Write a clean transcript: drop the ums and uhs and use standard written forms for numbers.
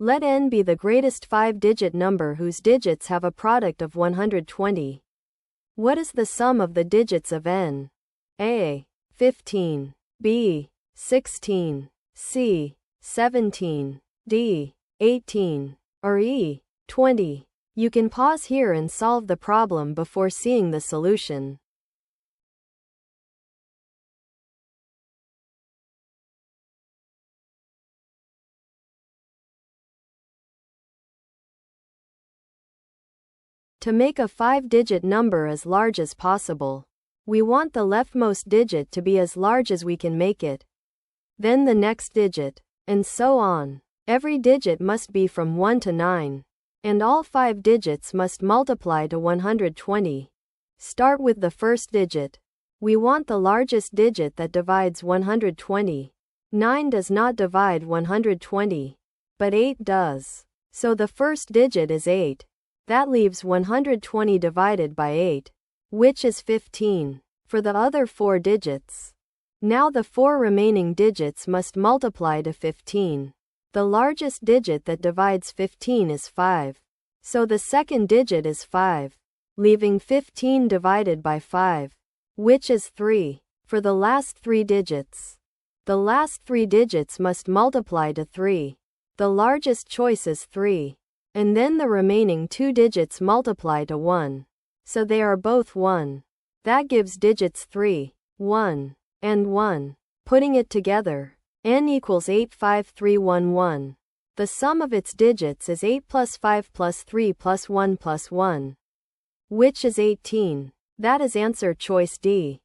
Let n be the greatest 5-digit number whose digits have a product of 120. What is the sum of the digits of n? A. 15. B. 16. C. 17. D. 18. Or E. 20. You can pause here and solve the problem before seeing the solution. To make a 5-digit number as large as possible, we want the leftmost digit to be as large as we can make it, then the next digit, and so on. Every digit must be from 1 to 9, and all 5 digits must multiply to 120. Start with the first digit. We want the largest digit that divides 120. 9 does not divide 120, but 8 does. So the first digit is 8. That leaves 120 divided by 8, which is 15, for the other 4 digits. Now the 4 remaining digits must multiply to 15. The largest digit that divides 15 is 5. So the second digit is 5, leaving 15 divided by 5, which is 3, for the last 3 digits. The last 3 digits must multiply to 3. The largest choice is 3. And then the remaining 2 digits multiply to 1. So they are both 1. That gives digits 3, 1, and 1. Putting it together, n equals 85311. The sum of its digits is 8 plus 5 plus 3 plus 1, which is 18. That is answer choice D.